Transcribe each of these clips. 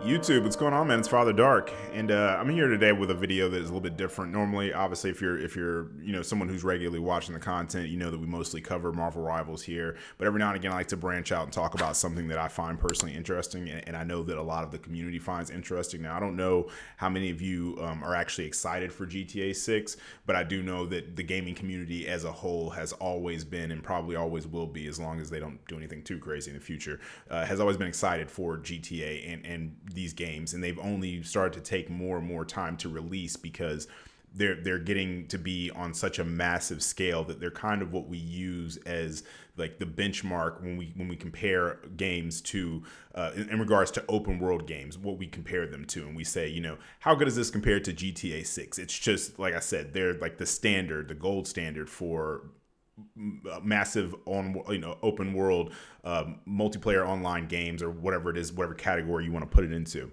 YouTube, what's going on, man? It's Father Dark, and I'm here today with a video that is a little bit different. Normally, obviously, if you're someone who's regularly watching the content, you know that we mostly cover Marvel Rivals here. But every now and again, I like to branch out and talk about something that I find personally interesting, and I know that a lot of the community finds interesting. Now, I don't know how many of you are actually excited for GTA 6, but I do know that the gaming community as a whole has always been, and probably always will be, as long as they don't do anything too crazy in the future, has always been excited for GTA and these games, and they've only started to take more and more time to release because they're getting to be on such a massive scale that they're kind of what we use as like the benchmark when we compare games to in regards to open world games, what we compare them to, and we say, how good is this compared to GTA 6? It's just like I said, they're like the standard, the gold standard for massive on open world multiplayer online games, or whatever it is, whatever category you want to put it into.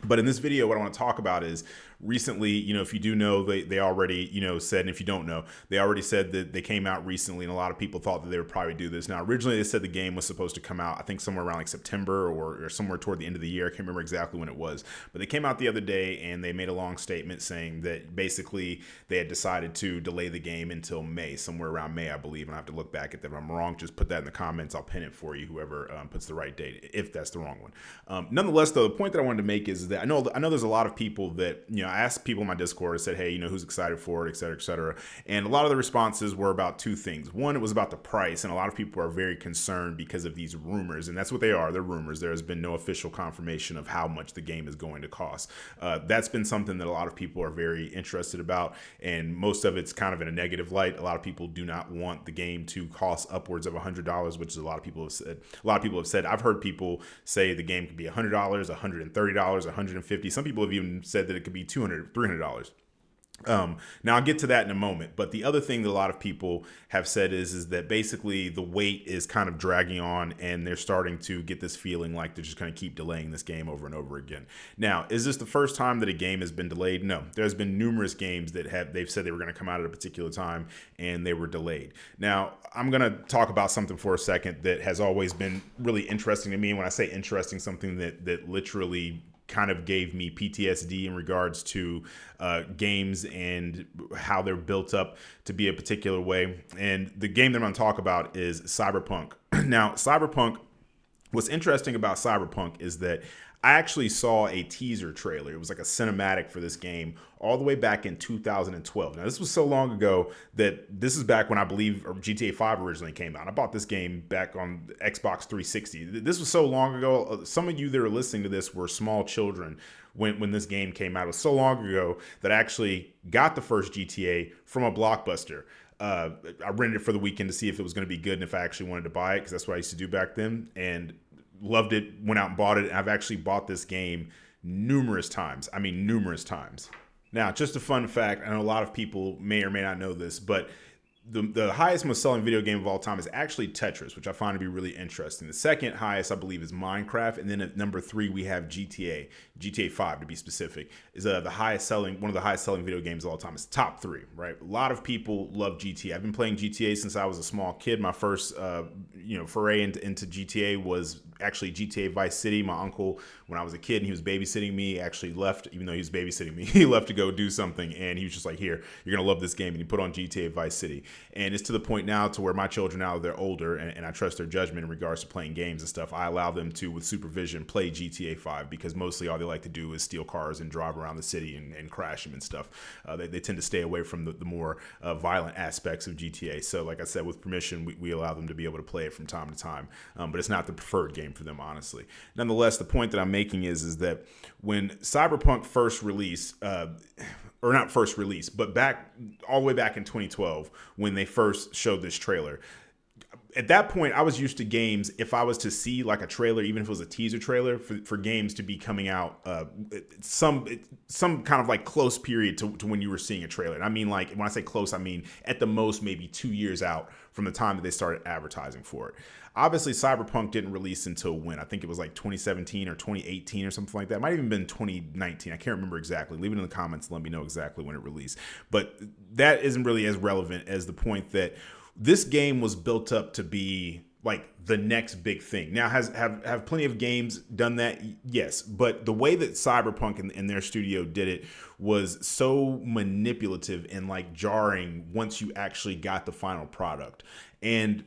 But in this video, what I want to talk about is recently, if you do know, they already, said, and if you don't know, they already said that they came out recently, and a lot of people thought that they would probably do this. Now, originally they said the game was supposed to come out, I think somewhere around like September or somewhere toward the end of the year. I can't remember exactly when it was, but they came out the other day and they made a long statement saying that basically they had decided to delay the game until May, somewhere around May, I believe. And I have to look back at that. If I'm wrong, just put that in the comments. I'll pin it for you, whoever puts the right date, if that's the wrong one. Nonetheless, though, the point that I wanted to make is that I know there's a lot of people that, I asked people in my Discord, I said, hey, who's excited for it, et cetera, et cetera. And a lot of the responses were about two things. One, it was about the price, and a lot of people are very concerned because of these rumors, and that's what they are. They're rumors. There has been no official confirmation of how much the game is going to cost. That's been something that a lot of people are very interested about, and most of it's kind of in a negative light. A lot of people do not want the game to cost upwards of $100, which is a lot of people have said. A lot of people have said, I've heard people say the game could be $100, $130, $150. Some people have even said that it could be $200, $300. Now I'll get to that in a moment, but the other thing that a lot of people have said is that basically the wait is kind of dragging on, and they're starting to get this feeling like they're just going to keep delaying this game over and over again. Now, is this the first time that a game has been delayed? No, there's been numerous games that they've said they were going to come out at a particular time and they were delayed. Now, I'm going to talk about something for a second that has always been really interesting to me. And when I say interesting, something that literally kind of gave me PTSD in regards to games and how they're built up to be a particular way. And the game that I'm going to talk about is Cyberpunk. Now, Cyberpunk, what's interesting about Cyberpunk is that I actually saw a teaser trailer. It was like a cinematic for this game all the way back in 2012. Now, this was so long ago that this is back when I believe GTA 5 originally came out. I bought this game back on Xbox 360. This was so long ago. Some of you that are listening to this were small children when this game came out. It was so long ago that I actually got the first GTA from a Blockbuster. I rented it for the weekend to see if it was going to be good and if I actually wanted to buy it, because that's what I used to do back then. And loved it, went out and bought it. And I've actually bought this game numerous times. I mean, numerous times. Now, just a fun fact, I know a lot of people may or may not know this, but the highest most selling video game of all time is actually Tetris, which I find to be really interesting. The second highest, I believe, is Minecraft, and then at number 3 we have GTA 5 to be specific, is one of the highest selling video games of all time. It's top 3, right? A lot of people love GTA. I've been playing GTA since I was a small kid. My first foray into GTA was actually GTA Vice City. My uncle, when I was a kid and he was babysitting me, actually left, even though he was babysitting me, he left to go do something, and he was just like, here, you're gonna love this game, and he put on GTA Vice City. And it's to the point now to where my children, now they're older, and I trust their judgment in regards to playing games and stuff, I allow them to, with supervision, play GTA 5, because mostly all they like to do is steal cars and drive around the city and crash them and stuff. They tend to stay away from the more violent aspects of GTA. So like I said, with permission, we allow them to be able to play it from time to time, but it's not the preferred game for them, honestly. Nonetheless, the point that I'm making is that when Cyberpunk first released, or not first released, but all the way back in 2012, when they first showed this trailer, at that point, I was used to games, if I was to see like a trailer, even if it was a teaser trailer, for games to be coming out some kind of like close period to when you were seeing a trailer. And I mean, like, when I say close, I mean at the most maybe 2 years out from the time that they started advertising for it. Obviously, Cyberpunk didn't release until when? I think it was like 2017 or 2018 or something like that. It might have even been 2019. I can't remember exactly. Leave it in the comments and let me know exactly when it released. But that isn't really as relevant as the point that this game was built up to be like the next big thing. Now, have plenty of games done that? Yes, but the way that Cyberpunk in their studio did it was so manipulative and like jarring once you actually got the final product. And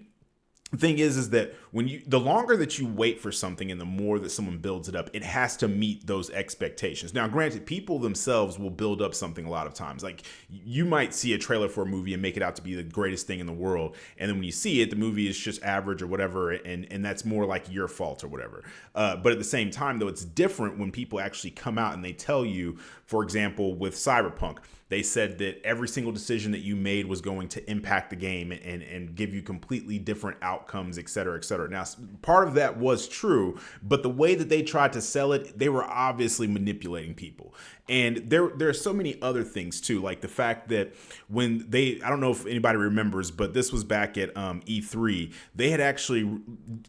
the thing is that when you the longer that you wait for something and the more that someone builds it up, it has to meet those expectations. Now granted, people themselves will build up something a lot of times. Like you might see a trailer for a movie and make it out to be the greatest thing in the world, and then when you see it, the movie is just average or whatever, and that's more like your fault or whatever. But at the same time though, it's different when people actually come out and they tell you, for example with Cyberpunk, they said that every single decision that you made was going to impact the game and give you completely different outcomes, et cetera, et cetera. Now, part of that was true, but the way that they tried to sell it, they were obviously manipulating people. And there are so many other things too, like the fact that when I don't know if anybody remembers, but this was back at E3, they had actually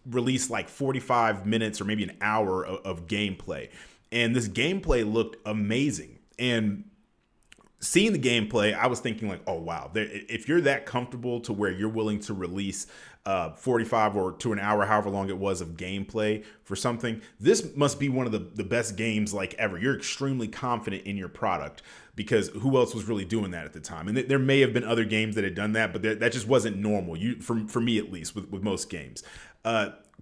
released like 45 minutes or maybe an hour of gameplay. And this gameplay looked amazing. And seeing the gameplay, I was thinking like, oh, wow, if you're that comfortable to where you're willing to release 45 or to an hour, however long it was of gameplay for something, this must be one of the best games like ever. You're extremely confident in your product because who else was really doing that at the time? And there may have been other games that had done that, but that just wasn't normal, for me at least, with most games.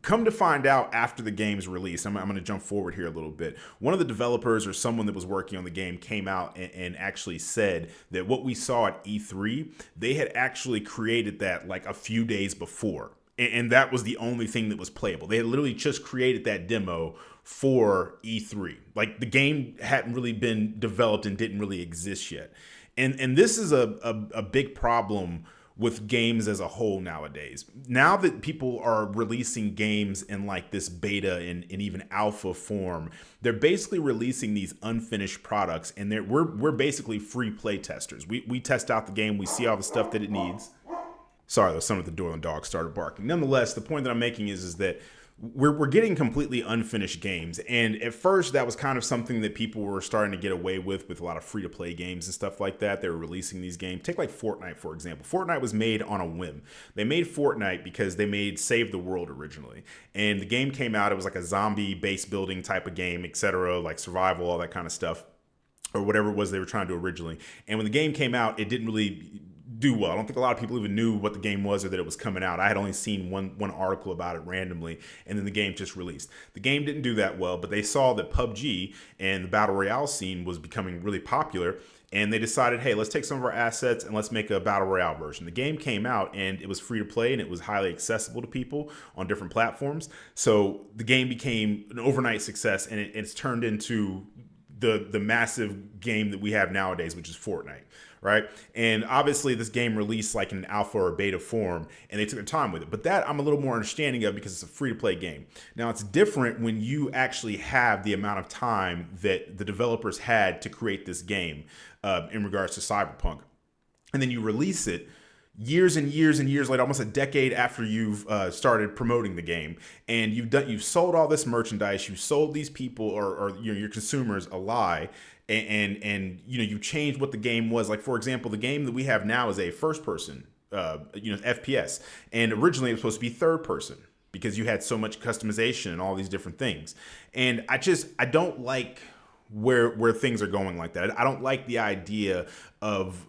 Come to find out after the game's release, I'm going to jump forward here a little bit. One of the developers or someone that was working on the game came out and actually said that what we saw at E3, they had actually created that like a few days before. And that was the only thing that was playable. They had literally just created that demo for E3. Like the game hadn't really been developed and didn't really exist yet. And this is a big problem with games as a whole nowadays. Now that people are releasing games in like this beta and even alpha form, they're basically releasing these unfinished products, and we're basically free play testers. We test out the game, we see all the stuff that it needs. Sorry, there's someone at the door and the dog started barking. Nonetheless, the point that I'm making is that we're getting completely unfinished games. And at first that was kind of something that people were starting to get away with a lot of free to play games and stuff like that. They were releasing these games. Take like Fortnite, for example. Fortnite was made on a whim. They made Fortnite because they made Save the World originally. And the game came out, it was like a zombie base building type of game, etc., like survival, all that kind of stuff, or whatever it was they were trying to do originally. And when the game came out, it didn't really do well. I don't think a lot of people even knew what the game was or that it was coming out. I had only seen one article about it randomly, and then the game just released. The game didn't do that well, but they saw that PUBG and the Battle Royale scene was becoming really popular, and they decided, hey, let's take some of our assets and let's make a Battle Royale version. The game came out, and it was free to play, and it was highly accessible to people on different platforms. So the game became an overnight success, and it's turned into the massive game that we have nowadays, which is Fortnite. Right. And obviously this game released like in an alpha or beta form, and they took their time with it. But that I'm a little more understanding of because it's a free to play game. Now, it's different when you actually have the amount of time that the developers had to create this game in regards to Cyberpunk. And then you release it years and years and years later, almost a decade after you've started promoting the game, and you've sold all this merchandise, you've sold these people or your consumers a lie, and you changed what the game was. Like, for example, the game that we have now is a first person FPS, and originally it was supposed to be third person because you had so much customization and all these different things. And I don't like where things are going like that. I don't like the idea of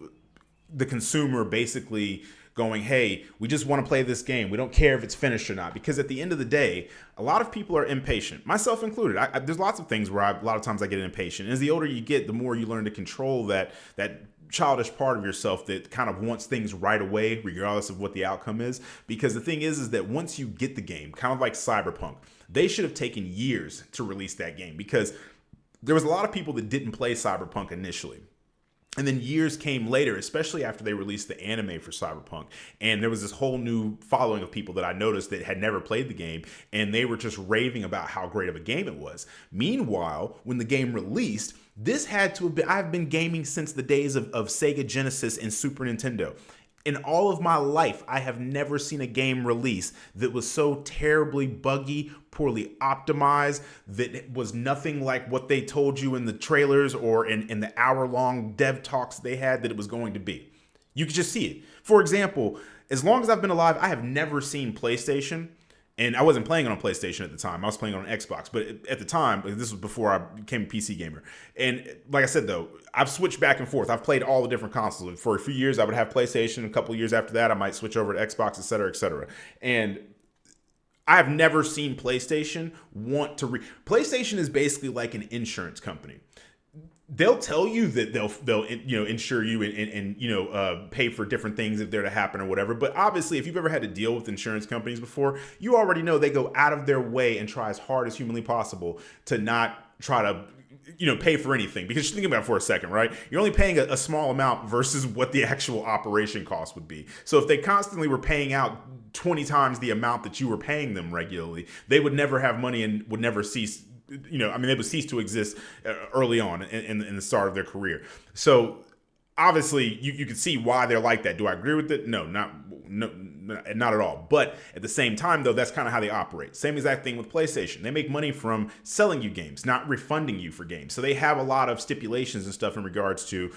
the consumer basically going, hey, we just want to play this game. We don't care if it's finished or not. Because at the end of the day, a lot of people are impatient, myself included. There's lots of things where a lot of times I get impatient. And as the older you get, the more you learn to control that childish part of yourself that kind of wants things right away, regardless of what the outcome is. Because the thing is that once you get the game, kind of like Cyberpunk, they should have taken years to release that game, because there was a lot of people that didn't play Cyberpunk initially. And then years came later, especially after they released the anime for Cyberpunk. And there was this whole new following of people that I noticed that had never played the game, and they were just raving about how great of a game it was. Meanwhile, when the game released, this had to have been, I've been gaming since the days of Sega Genesis and Super Nintendo. In all of my life, I have never seen a game release that was so terribly buggy, poorly optimized, that it was nothing like what they told you in the trailers or in the hour-long dev talks they had that it was going to be. You could just see it. For example, as long as I've been alive, I have never seen PlayStation And I wasn't playing it on PlayStation at the time. I was playing it on Xbox. But at the time, this was before I became a PC gamer. And like I said, though, I've switched back and forth. I've played all the different consoles. For a few years, I would have PlayStation. A couple of years after that, I might switch over to Xbox, et cetera, et cetera. And I've never seen PlayStation want to PlayStation is basically like an insurance company. They'll tell you that they'll insure you and pay for different things if they're to happen or whatever. But obviously, if you've ever had to deal with insurance companies before, you already know they go out of their way and try as hard as humanly possible to not try to pay for anything. Because just think about it for a second, right? You're only paying a small amount versus what the actual operation cost would be. So if they constantly were paying out 20 times the amount that you were paying them regularly, they would never have money and would never cease. They would cease to exist early on in the start of their career. So obviously, you can see why they're like that. Do I agree with it? No, not at all. But at the same time, though, that's kind of how they operate. Same exact thing with PlayStation. They make money from selling you games, not refunding you for games. So they have a lot of stipulations and stuff in regards to,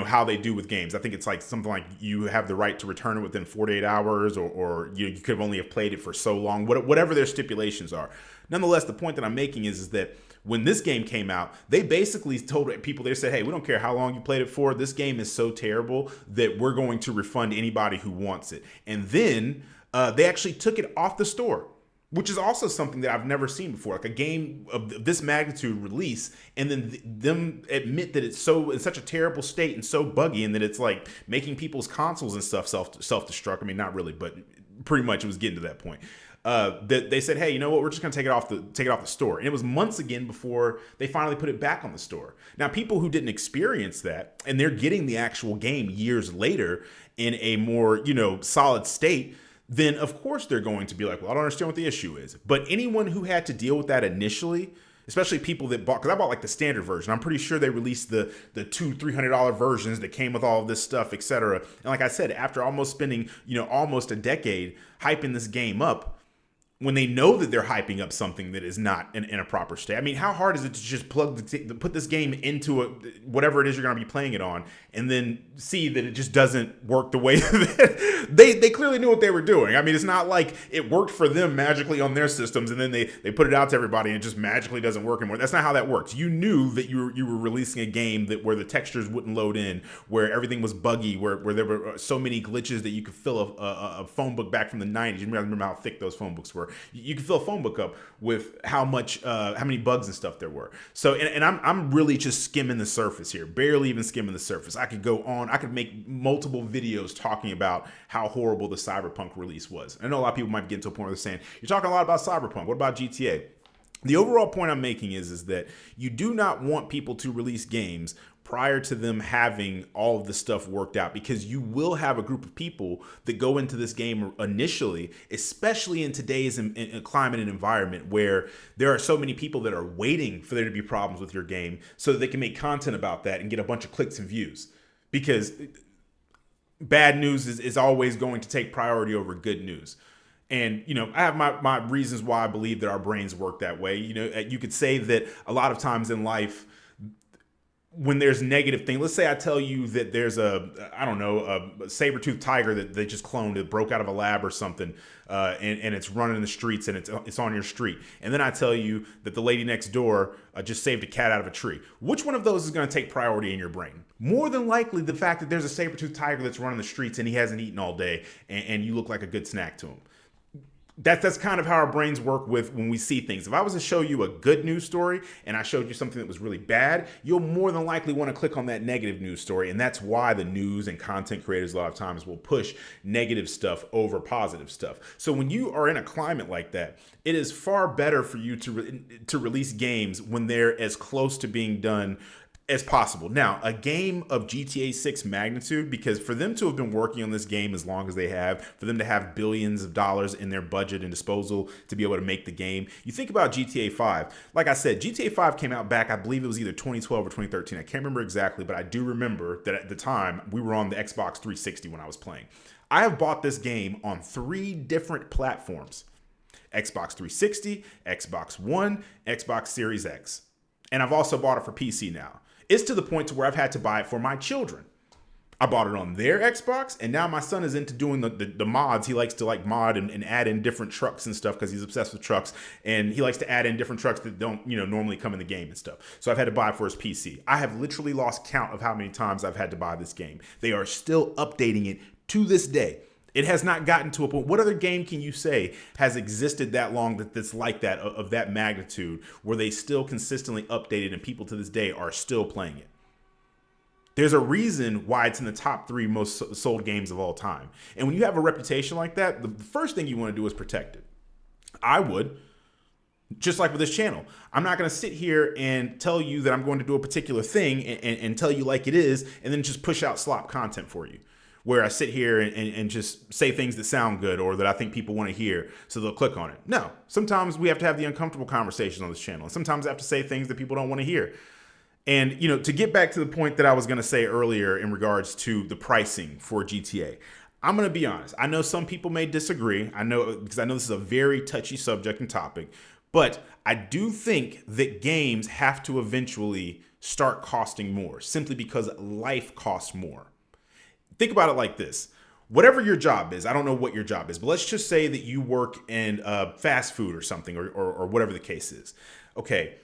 how they do with games. I think it's like something like you have the right to return it within 48 hours or you could only have played it for so long, whatever their stipulations are. Nonetheless, the point that I'm making is that when this game came out, they basically told people, they said, hey, we don't care how long you played it for. This game is so terrible that we're going to refund anybody who wants it. And then they actually took it off the store, which is also something that I've never seen before. Like a game of this magnitude release and then them admit that it's in such a terrible state and so buggy and that it's like making people's consoles and stuff self-destruct. I mean, not really, but pretty much it was getting to that point. That they said, hey, you know what? We're just going to take it off the store. And it was months again before they finally put it back on the store. Now, people who didn't experience that and they're getting the actual game years later in a more, solid state, then of course they're going to be like, well, I don't understand what the issue is. But anyone who had to deal with that initially, especially people that bought, because I bought like the standard version. I'm pretty sure they released the $200-$300 versions that came with all of this stuff, etc. And like I said, after almost spending, almost a decade hyping this game up, when they know that they're hyping up something that is not in a proper state. I mean, how hard is it to just put this game into whatever it is you're going to be playing it on and then see that it just doesn't work the way that they clearly knew what they were doing. I mean, it's not like it worked for them magically on their systems and then they put it out to everybody and it just magically doesn't work anymore. That's not how that works. You knew that you were releasing a game where the textures wouldn't load in, where everything was buggy, where there were so many glitches that you could fill a phone book back from the 90s. You remember how thick those phone books were. You can fill a phone book up with how many bugs and stuff there were. So, and I'm really just skimming the surface here, barely even skimming the surface. I could go on, I could make multiple videos talking about how horrible the Cyberpunk release was. I know a lot of people might get to a point where they're saying, you're talking a lot about Cyberpunk. What about GTA? The overall point I'm making is that you do not want people to release games prior to them having all of the stuff worked out, because you will have a group of people that go into this game initially, especially in today's climate and environment where there are so many people that are waiting for there to be problems with your game so that they can make content about that and get a bunch of clicks and views, because bad news is always going to take priority over good news. And, I have my reasons why I believe that our brains work that way. You could say that a lot of times in life, when there's negative things, let's say I tell you that there's a saber-toothed tiger that they just cloned, that broke out of a lab or something, and it's running in the streets and it's on your street. And then I tell you that the lady next door just saved a cat out of a tree. Which one of those is going to take priority in your brain? More than likely the fact that there's a saber-toothed tiger that's running the streets and he hasn't eaten all day and you look like a good snack to him. That's kind of how our brains work when we see things. If I was to show you a good news story and I showed you something that was really bad, you'll more than likely want to click on that negative news story. And that's why the news and content creators a lot of times will push negative stuff over positive stuff. So when you are in a climate like that, it is far better for you to release games when they're as close to being done as possible. Now, a game of GTA 6 magnitude, because for them to have been working on this game as long as they have, for them to have billions of dollars in their budget and disposal to be able to make the game, you think about GTA 5. Like I said, GTA 5 came out back, I believe it was either 2012 or 2013. I can't remember exactly, but I do remember that at the time, we were on the Xbox 360 when I was playing. I have bought this game on 3 different platforms: Xbox 360, Xbox One, Xbox Series X. And I've also bought it for PC now. It's to the point to where I've had to buy it for my children. I bought it on their Xbox, and now my son is into doing the mods. He likes to like mod and add in different trucks and stuff because he's obsessed with trucks, and he likes to add in different trucks that don't normally come in the game and stuff. So I've had to buy it for his PC. I have literally lost count of how many times I've had to buy this game. They are still updating it to this day. It has not gotten to a point. What other game can you say has existed that long that's like that, of that magnitude, where they still consistently update it and people to this day are still playing it? There's a reason why it's in the top 3 most sold games of all time. And when you have a reputation like that, the first thing you want to do is protect it. I would, just like with this channel. I'm not going to sit here and tell you that I'm going to do a particular thing and tell you like it is, and then just push out slop content for you, where I sit here and just say things that sound good or that I think people want to hear, so they'll click on it. No, sometimes we have to have the uncomfortable conversations on this channel. And sometimes I have to say things that people don't want to hear. And, to get back to the point that I was going to say earlier in regards to the pricing for GTA, I'm going to be honest. I know some people may disagree. I know this is a very touchy subject and topic, but I do think that games have to eventually start costing more simply because life costs more. Think about it like this. Whatever your job is, I don't know what your job is, but let's just say that you work in fast food or something, or whatever the case is. Okay.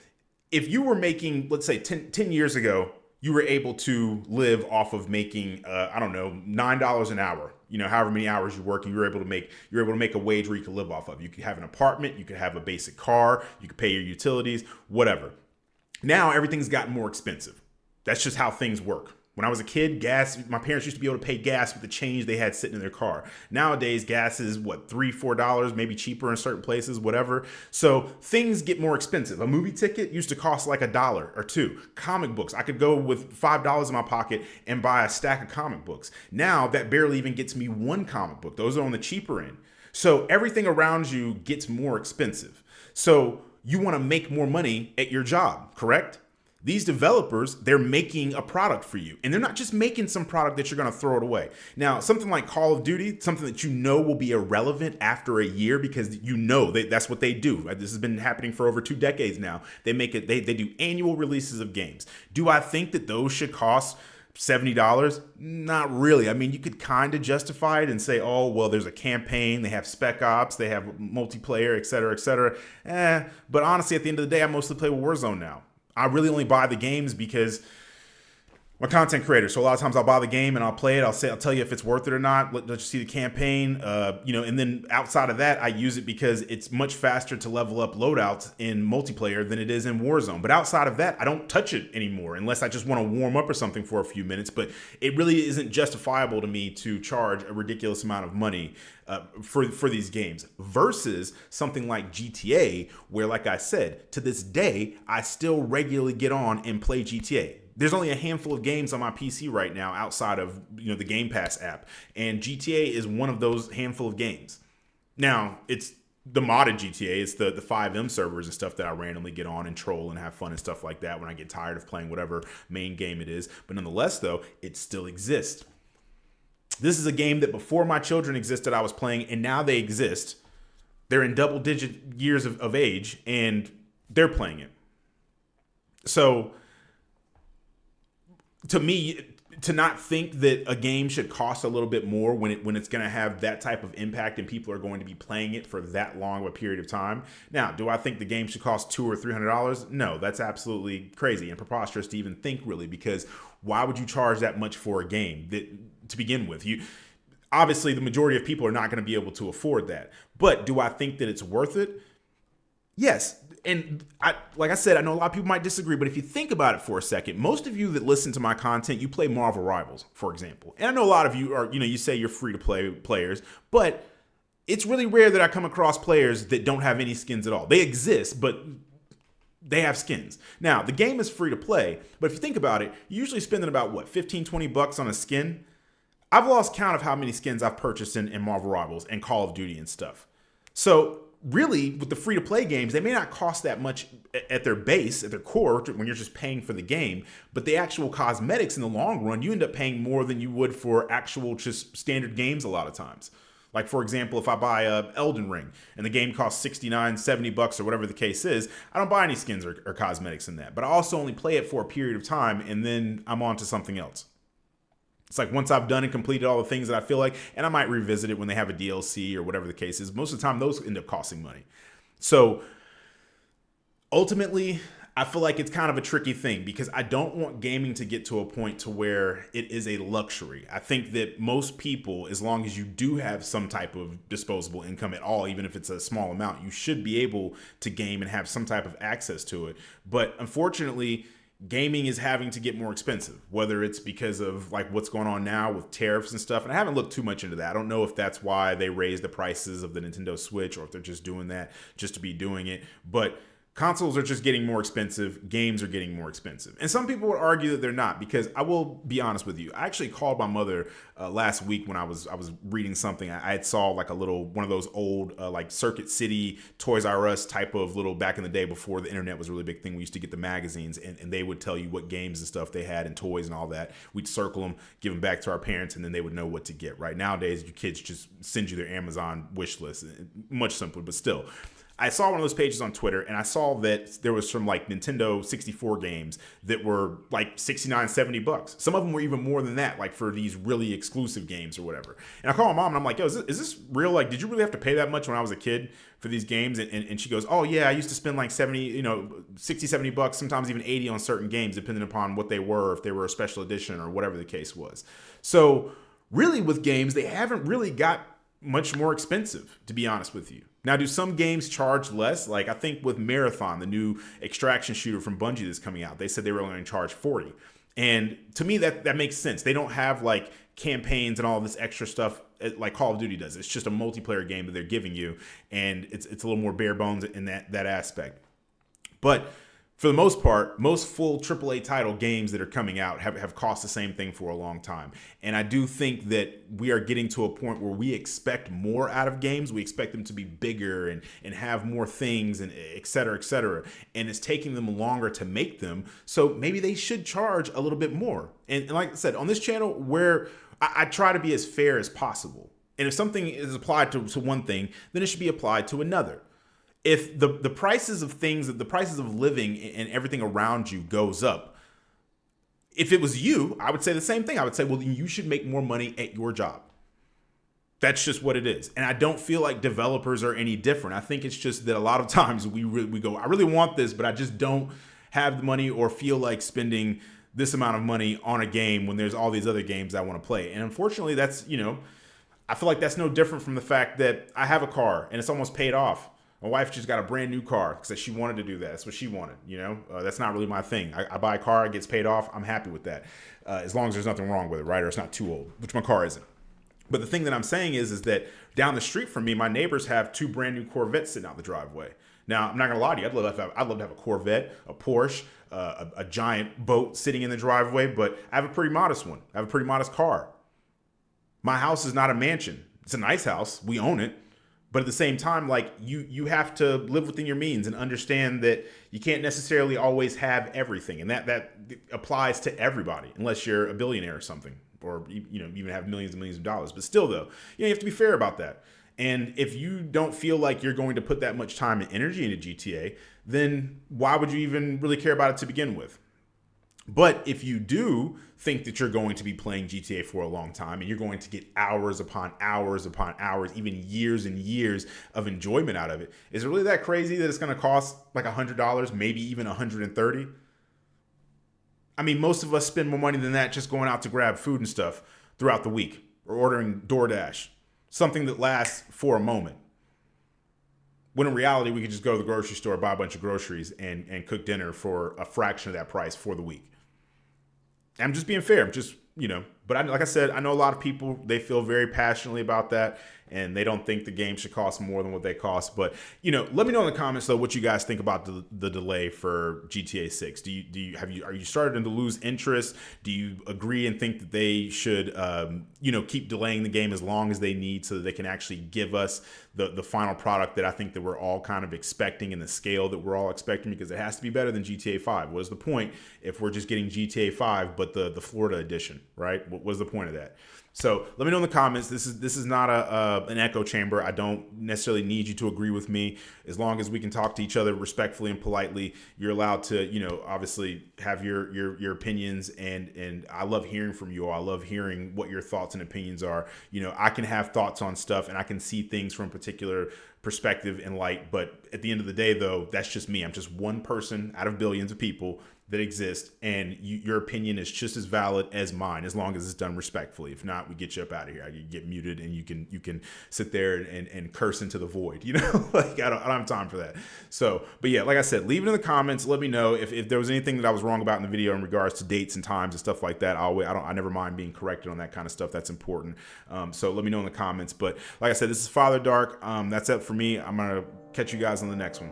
If you were making, let's say 10 years ago, you were able to live off of making, $9 an hour, however many hours you work, and you're able to make a wage where you can live off of. You could have an apartment, you could have a basic car, you could pay your utilities, whatever. Now everything's gotten more expensive. That's just how things work. When I was a kid, my parents used to be able to pay gas with the change they had sitting in their car. Nowadays, gas is $3, $4, maybe cheaper in certain places, whatever. So things get more expensive. A movie ticket used to cost like $1 or $2. Comic books, I could go with $5 in my pocket and buy a stack of comic books. Now that barely even gets me one comic book. Those are on the cheaper end. So everything around you gets more expensive. So you want to make more money at your job, correct? These developers, they're making a product for you. And they're not just making some product that you're going to throw it away. Now, something like Call of Duty, something that will be irrelevant after a year because that's what they do. This has been happening for over 2 decades now. They do annual releases of games. Do I think that those should cost $70? Not really. I mean, you could kind of justify it and say, oh, well, there's a campaign, they have spec ops, they have multiplayer, et cetera, et cetera. But honestly, at the end of the day, I mostly play with Warzone now. I really only buy the games because I'm a content creator. So a lot of times I'll buy the game and I'll play it. I'll tell you if it's worth it or not. Let's just see the campaign, and then outside of that, I use it because it's much faster to level up loadouts in multiplayer than it is in Warzone. But outside of that, I don't touch it anymore unless I just want to warm up or something for a few minutes. But it really isn't justifiable to me to charge a ridiculous amount of money for these games versus something like GTA, where, like I said, to this day, I still regularly get on and play GTA. There's only a handful of games on my PC right now outside of the Game Pass app, and GTA is one of those handful of games. Now, it's the modded GTA, it's the 5M servers and stuff that I randomly get on and troll and have fun and stuff like that when I get tired of playing whatever main game it is. But nonetheless, though, it still exists. This is a game that before my children existed, I was playing, and now they exist. They're in double-digit years of age, and they're playing it. So, to me, to not think that a game should cost a little bit more when it's going to have that type of impact and people are going to be playing it for that long of a period of time. Now, do I think the game should cost $200 or $300? No, that's absolutely crazy and preposterous to even think, really, because why would you charge that much for a game that, to begin with? Obviously, the majority of people are not going to be able to afford that. But do I think that it's worth it? Yes. And like I said, I know a lot of people might disagree, but if you think about it for a second, most of you that listen to my content, you play Marvel Rivals, for example. And I know a lot of you are, you say you're free to play players, but it's really rare that I come across players that don't have any skins at all. They exist, but they have skins. Now, the game is free to play, but if you think about it, you're usually spending about, $15-20 on a skin? I've lost count of how many skins I've purchased in Marvel Rivals and Call of Duty and stuff. So really, with the free-to-play games, they may not cost that much at their base, at their core, when you're just paying for the game. But the actual cosmetics in the long run, you end up paying more than you would for actual just standard games a lot of times. Like, for example, if I buy Elden Ring and the game costs $69, $70 or whatever the case is, I don't buy any skins or cosmetics in that. But I also only play it for a period of time, and then I'm on to something else. It's like once I've done and completed all the things that I feel like, and I might revisit it when they have a DLC or whatever the case is. Most of the time, those end up costing money. So ultimately, I feel like it's kind of a tricky thing because I don't want gaming to get to a point to where it is a luxury. I think that most people, as long as you do have some type of disposable income at all, even if it's a small amount, you should be able to game and have some type of access to it. But unfortunately, gaming is having to get more expensive, whether it's because of like what's going on now with tariffs and stuff. And I haven't looked too much into that. I don't know if that's why they raised the prices of the Nintendo Switch or if they're just doing that just to be doing it. But consoles are just getting more expensive. Games are getting more expensive. And some people would argue that they're not, because I will be honest with you. I actually called my mother last week when I was reading something. I had saw like a little, one of those old like Circuit City, Toys R Us type of little, back in the day before the internet was a really big thing. We used to get the magazines and they would tell you what games and stuff they had and toys and all that. We'd circle them, give them back to our parents, and then they would know what to get. Right nowadays, your kids just send you their Amazon wish list. Much simpler, but still. I saw one of those pages on Twitter and I saw that there was some like Nintendo 64 games that were like 69, 70 bucks. Some of them were even more than that, like for these really exclusive games or whatever. And I call my mom and I'm like, yo, is this real? Like, did you really have to pay that much when I was a kid for these games? And she goes, oh yeah, I used to spend like 70, 60, 70 bucks, sometimes even 80 on certain games, depending upon what they were, if they were a special edition or whatever the case was. So really with games, they haven't really got much more expensive, to be honest with you. Now, do some games charge less? Like I think with Marathon, the new extraction shooter from Bungie that's coming out, they said they were only going to charge 40. And to me, that makes sense. They don't have like campaigns and all this extra stuff like Call of Duty does. It's just a multiplayer game that they're giving you, and it's a little more bare bones in that aspect. But for the most part, most full AAA title games that are coming out have cost the same thing for a long time. And I do think that we are getting to a point where we expect more out of games. We expect them to be bigger and have more things and et cetera, et cetera. And it's taking them longer to make them. So maybe they should charge a little bit more. And like I said, on this channel, where I try to be as fair as possible. And if something is applied to one thing, then it should be applied to another. If the prices of things, the prices of living and everything around you goes up, if it was you, I would say the same thing. I would say, well, then you should make more money at your job. That's just what it is. And I don't feel like developers are any different. I think it's just that a lot of times we go, I really want this, but I just don't have the money or feel like spending this amount of money on a game when there's all these other games I want to play. And unfortunately, that's, I feel like that's no different from the fact that I have a car and it's almost paid off. My wife just got a brand new car because she wanted to do that. That's what she wanted. That's not really my thing. I buy a car, it gets paid off. I'm happy with that. As long as there's nothing wrong with it, right? Or it's not too old, which my car isn't. But the thing that I'm saying is that down the street from me, my neighbors have 2 brand new Corvettes sitting out the driveway. Now, I'm not going to lie to you. I'd love to have a Corvette, a Porsche, a giant boat sitting in the driveway, but I have a pretty modest one. I have a pretty modest car. My house is not a mansion. It's a nice house. We own it. But at the same time, like you have to live within your means and understand that you can't necessarily always have everything. And that applies to everybody, unless you're a billionaire or something, or even have millions and millions of dollars. But still, though, you have to be fair about that. And if you don't feel like you're going to put that much time and energy into GTA, then why would you even really care about it to begin with? But if you do think that you're going to be playing GTA for a long time and you're going to get hours upon hours upon hours, even years and years of enjoyment out of it, is it really that crazy that it's going to cost like $100, maybe even $130? I mean, most of us spend more money than that just going out to grab food and stuff throughout the week or ordering DoorDash, something that lasts for a moment. When in reality, we could just go to the grocery store, buy a bunch of groceries, and cook dinner for a fraction of that price for the week. I'm just being fair. But like I said, I know a lot of people, they feel very passionately about that, and they don't think the game should cost more than what they cost. But, let me know in the comments, though, what you guys think about the delay for GTA 6. Are you starting to lose interest? Do you agree and think that they should, keep delaying the game as long as they need so that they can actually give us the final product that I think that we're all kind of expecting and the scale that we're all expecting, because it has to be better than GTA 5. What is the point if we're just getting GTA 5, but the Florida edition, right? What was the point of that? So let me know in the comments. This is not an echo chamber. I don't necessarily need you to agree with me. As long as we can talk to each other respectfully and politely, you're allowed to, obviously have your opinions. And I love hearing from you all. I love hearing what your thoughts and opinions are. I can have thoughts on stuff and I can see things from a particular perspective and light. But at the end of the day, though, that's just me. I'm just one person out of billions of people that exist, and your opinion is just as valid as mine, as long as it's done respectfully. If not, we get you up out of here. You get muted, and you can sit there and curse into the void. Like I don't have time for that. So, but yeah, like I said, leave it in the comments. Let me know if there was anything that I was wrong about in the video in regards to dates and times and stuff like that. I never mind being corrected on that kind of stuff. That's important. So let me know in the comments. But like I said, this is Father Dark. That's it for me. I'm gonna catch you guys on the next one.